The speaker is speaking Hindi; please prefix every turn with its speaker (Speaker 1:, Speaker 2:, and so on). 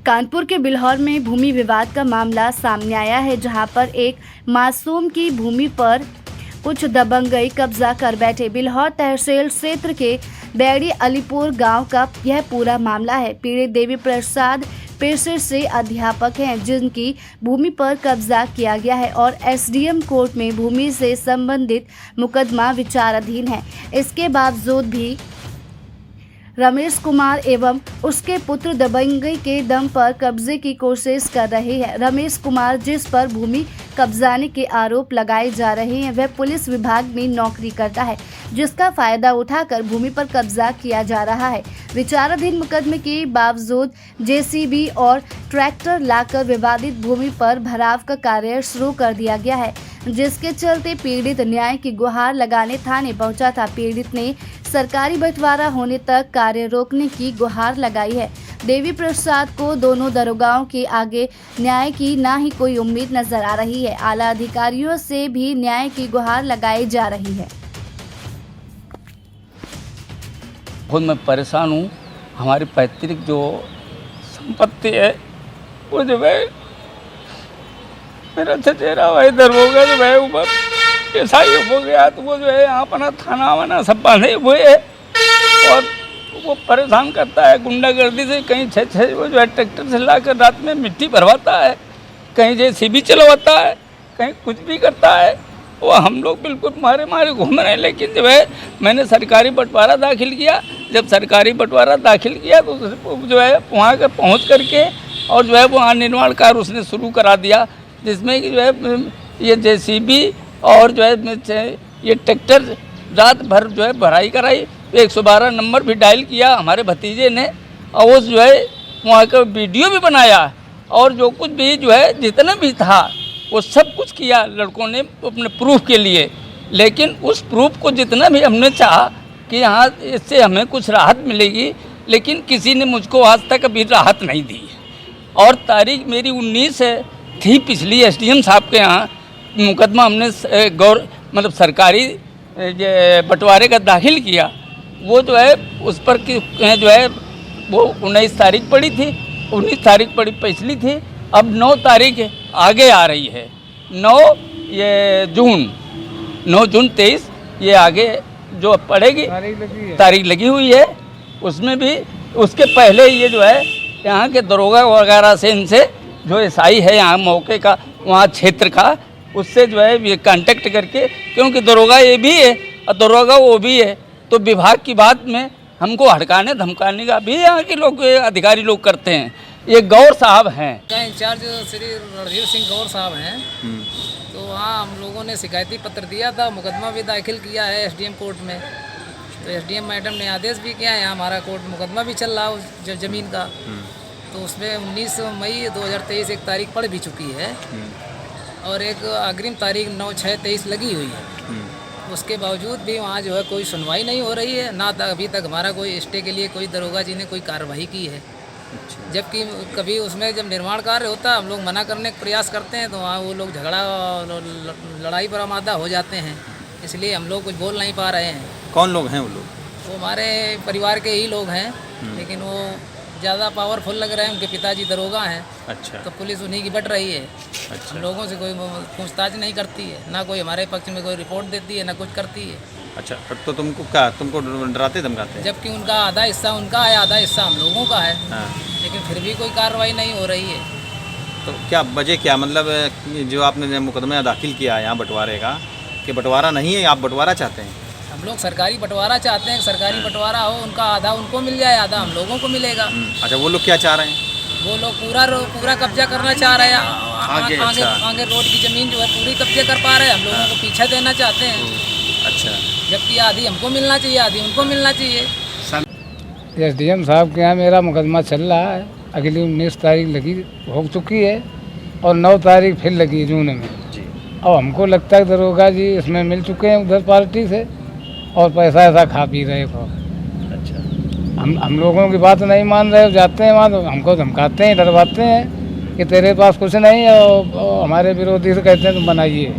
Speaker 1: कानपुर के बिल्हौर में भूमि विवाद का मामला सामने आया है, जहां पर एक मासूम की भूमि पर कुछ दबंगई कब्जा कर बैठे। बिल्हौर तहसील क्षेत्र के बैड़ी अलीपुर गांव का यह पूरा मामला है। पीड़ित देवी प्रसाद पेशे से अध्यापक हैं, जिनकी भूमि पर कब्जा किया गया है और एसडीएम कोर्ट में भूमि से संबंधित मुकदमा विचाराधीन है। इसके बावजूद भी रमेश कुमार एवं उसके पुत्र दबंगई के दम पर कब्जे की कोशिश कर रहे हैं। रमेश कुमार, जिस पर भूमि कब्जाने के आरोप लगाए जा रहे हैं, वह पुलिस विभाग में नौकरी करता है, जिसका फायदा उठाकर भूमि पर कब्जा किया जा रहा है। विचाराधीन मुकदमे के बावजूद जेसीबी और ट्रैक्टर लाकर विवादित भूमि पर भराव का कार्य शुरू कर दिया गया है, जिसके चलते पीड़ित न्याय की गुहार लगाने थाने पहुंचा था। पीड़ित ने सरकारी बंटवारा होने तक कार्य रोकने की गुहार लगाई है। देवी प्रसाद को दोनों दरोगाओं के आगे न्याय की ना ही कोई उम्मीद नजर आ रही है। आला अधिकारियों से भी न्याय की गुहार लगाई जा रही है।
Speaker 2: खुद मैं परेशान हूँ। हमारी पैतृक जो संपत्ति है वो जो है मेरा चचेरा भाई दरोगा जो है ऊपर ऐसा ही हो गया, तो वो जो है यहाँ अपना थाना वाना सब बांधे हुए है और वो परेशान करता है गुंडागर्दी से। कहीं छः वो जो है ट्रैक्टर से लाकर रात में मिट्टी भरवाता है, कहीं जेसीबी चलवाता है, कहीं कुछ भी करता है। वो हम लोग बिल्कुल मारे घूम रहे हैं। लेकिन जो है मैंने सरकारी बंटवारा दाखिल किया। जब सरकारी बंटवारा दाखिल किया तो जो है वहाँ के पहुँच करके और जो है वहाँ निर्माण कार्य उसने शुरू करा दिया, जिसमें कि जो है ये जेसीबी और जो है ये ट्रैक्टर रात भर जो है भराई कराई। 112 नंबर भी डायल किया हमारे भतीजे ने और वो जो है वहाँ का वीडियो भी बनाया और जो कुछ भी जो है जितना भी था वो सब कुछ किया लड़कों ने अपने प्रूफ के लिए। लेकिन उस प्रूफ को जितना भी हमने चाहा कि यहाँ इससे हमें कुछ राहत मिलेगी, लेकिन किसी ने मुझको आज तक अभी राहत नहीं दी। और तारीख मेरी 19 थी पिछली एसडीएम साहब के यहाँ मुकदमा हमने सरकारी बंटवारे का दाखिल किया। वो जो है उस पर जो है वो 19 तारीख पड़ी थी, 19 तारीख पड़ी पिछली थी। अब 9 तारीख आगे आ रही है, 9 जून 23 ये आगे जो पड़ेगी तारीख लगी हुई है। उसमें भी उसके पहले ये जो है यहाँ के दरोगा वगैरह से इनसे जो एसआई है यहाँ मौके का वहाँ क्षेत्र का उससे जो है ये कांटेक्ट करके, क्योंकि दरोगा ये भी है और दरोगा वो भी है, तो विभाग की बात में हमको हड़काने धमकाने का भी यहाँ के लोग अधिकारी लोग करते हैं। ये गौर साहब हैं,
Speaker 3: इंचार्ज श्री रणधीर सिंह गौर साहब हैं। तो वहाँ हम लोगों ने शिकायती पत्र दिया था, मुकदमा भी दाखिल किया है एसडीएम कोर्ट में। तो एसडीएम मैडम ने आदेश भी किया है, यहाँ हमारा कोर्ट मुकदमा भी चल रहा है उस ज़मीन का। तो उसमें 19 मई 2023 एक तारीख पड़ भी चुकी है और एक अग्रिम तारीख 9/6/23 लगी हुई है। उसके बावजूद भी वहाँ जो है कोई सुनवाई नहीं हो रही है, ना अभी तक हमारा कोई स्टे के लिए कोई दरोगा जी ने कोई कार्रवाई की है। जबकि कभी उसमें जब निर्माण कार्य होता है हम लोग मना करने का प्रयास करते हैं तो वहाँ वो लोग झगड़ा लड़ाई पर आमादा हो जाते हैं, इसलिए हम लोग कुछ बोल नहीं पा रहे हैं।
Speaker 4: कौन लोग हैं वो लोग?
Speaker 3: वो हमारे परिवार के ही लोग हैं, लेकिन वो ज़्यादा पावरफुल लग रहे हैं। उनके पिताजी दरोगा हैं। अच्छा। तो पुलिस उन्हीं की बट रही है। अच्छा। हम लोगों से कोई पूछताछ नहीं करती है, ना कोई हमारे पक्ष में कोई रिपोर्ट देती है, ना कुछ करती है। अच्छा, तो तुमको डराते धमकाते हैं? जबकि उनका आधा हिस्सा उनका है, आधा हिस्सा हम लोगों का है। हाँ। लेकिन फिर भी कोई कार्रवाई नहीं हो रही है।
Speaker 4: तो क्या वजह क्या, मतलब जो आपने मुकदमा दाखिल किया है यहाँ बंटवारे का, कि बंटवारा नहीं है, आप बंटवारा चाहते हैं?
Speaker 3: हम लोग सरकारी बंटवारा चाहते हैं। सरकारी बंटवारा हो, उनका आधा उनको मिल जाए, आधा हम लोगों को मिलेगा। अच्छा,
Speaker 4: वो लोग क्या चाह रहे हैं?
Speaker 3: वो लोग पूरा कब्जा करना चाह रहे हैं। आगे रोड की ज़मीन जो है पूरी कब्जे कर पा रहे हैं, हम लोगों को पीछे देना चाहते हैं। अच्छा। जबकि आधी हमको मिलना चाहिए, आधी उनको मिलना चाहिए।
Speaker 5: एसडीएम साहब के यहाँ मेरा मुकदमा चल रहा है। अगली 19 तारीख लगी हो चुकी है और 9 तारीख फिर लगी जून में। अब हमको लगता है दरोगा जी इसमें मिल चुके हैं उधर पार्टी से और पैसा ऐसा खा पी रहे हो। अच्छा। हम लोगों की बात नहीं मान रहे, जाते हैं वहाँ तो हमको धमकाते हैं, डरवाते हैं कि तेरे पास कुछ नहीं है और हमारे विरोधी से कहते हैं तुम बनाइए।